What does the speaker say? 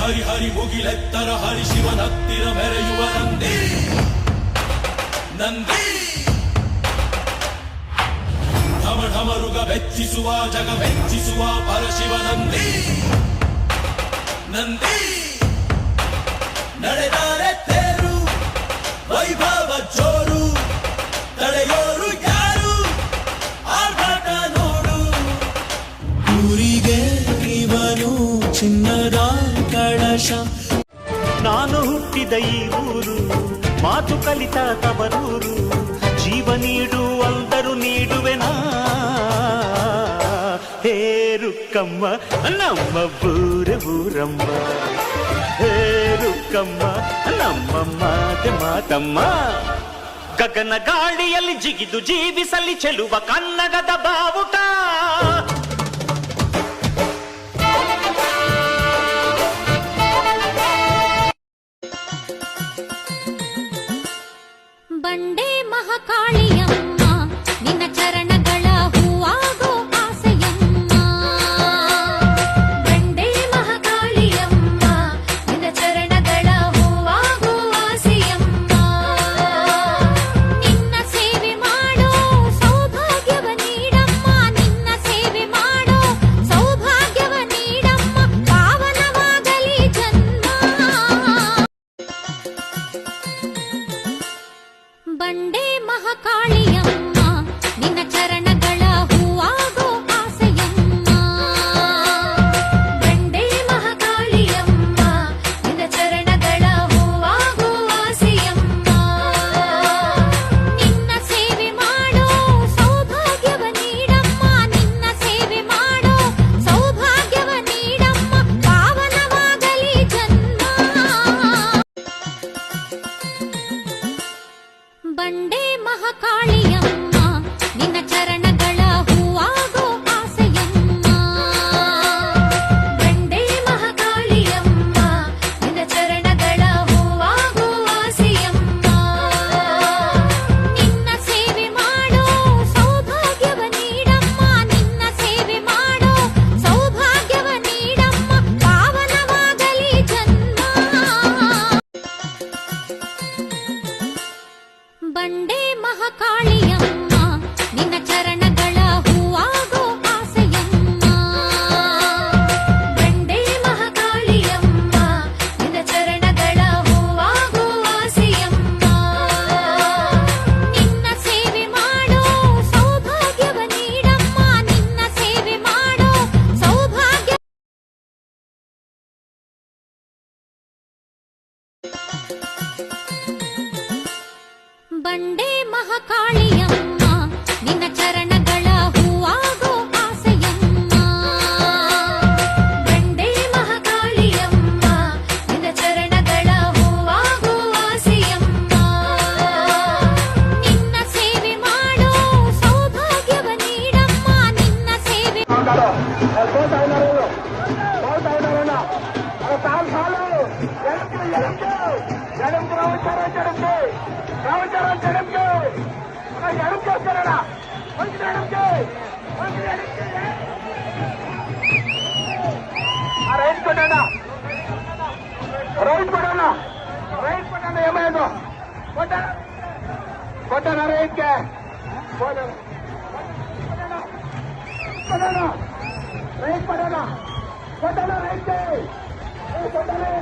ಹರಿ ಹರಿ ಮುಗಿಲೆತ್ತರ ಹರಿ ಶಿವನತ್ತಿರ ಮೆರೆಯುವ ನಂದಿ ನಂದಿ ಢಮ ಢಮರುಗ ಬೆಚ್ಚಿಸುವ ಜಗ ಬೆಚ್ಚಿಸುವ ಪರಶಿವ ನಂದಿ ನಂದಿ ನಡೆದಾರೆ ತೇರು ವೈಭವ ಜೋರು ತಡೆಯೋರು ಯಾರು ಆರ್ಭಟ ನೋಡು ಊರಿಗೆ ಇವನು ಚಿನ್ನದ ಕಳಶ ನಾನು ಹುಟ್ಟಿದ ಈ ಊರು ಮಾತು ಕಲಿತ ತವರೂರು ಜೀವ ನೀಡುವಂದರು ನೀಡುವೆನಾ ಹೇರುಕ್ಕಮ್ಮ ನಮ್ಮ ಬೂರೆ ಊರಮ್ಮ ಹೇರುಕ್ಕಮ್ಮ ನಮ್ಮ ಮಾತೆ ಮಾತಮ್ಮ ಗಗನ ಗಾಳಿಯಲ್ಲಿ ಜಿಗಿದು ಜೀವಿಸಲಿ ಚೆಲುವ ಕನ್ನಡದ ಬಾವುಟ ಬಂಡೆ ಮಹಾಕಾಳಿಯಮ್ಮ ನಿನ್ನ ಚರಣಗಳ ಹೂವಾಗೋ ಆಸೆಯಮ್ಮ ಬಂಡೆ ಮಹಾಕಾಳಿಯಮ್ಮ ನಿನ್ನ ಚರಣಗಳ ಹೂವಾಗೋ ಆಸೆಯಮ್ಮ ನಿನ್ನ ಸೇವೆ ಮಾಡೋ ಸೌಭಾಗ್ಯವ ನೀಡಮ್ಮ ನಿನ್ನ ಸೇವೆ ಮಾಡೋ ಸೌಭಾಗ್ಯವ ನೀಡಮ್ಮ ಪಾವನವಾಗಲಿ ಜನ್ಮ ಬಂಡೆ ಮಹಾಕಾಳಿಯಮ್ಮ ನಿನ್ನ ಚರಣಗಳ ಹೂವಾಗೋ ಆಸೆಯಮ್ಮ ಬಂಡೆ ಮಹಾಕಾಳಿಯಮ್ಮ ನಿನ್ನ ಚರಣಗಳ ಹೂವಾಗೋ ಆಸೆಯಮ್ಮ ನಿನ್ನ ಸೇವೆ ಮಾಡೋ ಸೌಭಾಗ್ಯವ ನೀಡಮ್ಮ ನಿನ್ನ ಸೇವೆ ಮಾಡೋ ಸೌಭಾಗ್ಯವ ನೀಡಮ್ಮ ಪಾವನವಾಗಲಿ ಜನ್ಮ ಬಂಡೆ ಮಹಾಕಾಳಿಯಮ್ಮ ನಿನ್ನ ಚರಣಗಳ ಹೂವಾಗೋ ಆಸೆಯಮ್ಮ ಬಂಡೆ ಮಹಾಕಾಳಿಯಮ್ಮ ನಿನ್ನ ಚರಣಗಳ ಹೂವಾಗೋ ಆಸೆಯಮ್ಮ ನಿನ್ನ ಸೇವೆ ಮಾಡೋ ಸೌಭಾಗ್ಯವ ನೀಡಮ್ಮ ನಿನ್ನ ಸೇವೆ ಮಾಡೋ ಸೌಭಾಗ್ಯವ ನೀಡಮ್ಮ ಪಾವನವಾಗಲಿ ಜನ್ಮ ಬಂಡೆ ಮಹಾಕಾಳಿಯಮ್ಮ ನಿನ್ನ ಚರಣಗಳ ಹೂವಾಗೋ ಆಸೆಯಮ್ಮ ಬಂಡೆ ಮಹಾಕಾಳಿಯಮ್ಮ ನಿನ್ನ ಚರಣಗಳ ಹೂವಾಗೋ ಆಸೆಯಮ್ಮ ನಿನ್ನ ಸೇವೆ ಮಾಡೋ ಸೌಭಾಗ್ಯವ ನೀಡಮ್ಮ ನಿನ್ನ ಸೇವೆ ಮಾಡೋ ಸೌಭಾಗ್ಯ ಬಂಡೆ ಮಹಾಕಾಳಿಯಮ್ಮ ನಿನ್ನ ಚರಣಗಳ ಹೂವಾಗೋ ಆಸೆಯಮ್ಮ ಬಂಡೆ ಮಹಾಕಾಳಿಯಮ್ಮ ನಿನ್ನ ಚರಣಗಳ ಹೂವಾಗೋ ಆಸೆಯಮ್ಮ ನಿನ್ನ ಸೇವೆ ಮಾಡೋ ಸೌಭಾಗ್ಯವ ನೀಡಮ್ಮ ನಿನ್ನ ಸೇವೆ రైట్ కొట్టండి ఏమైందో కొట్టనా రైట్కే రైట్ పడనా కొట్టనా రైట్కే కొట్టలే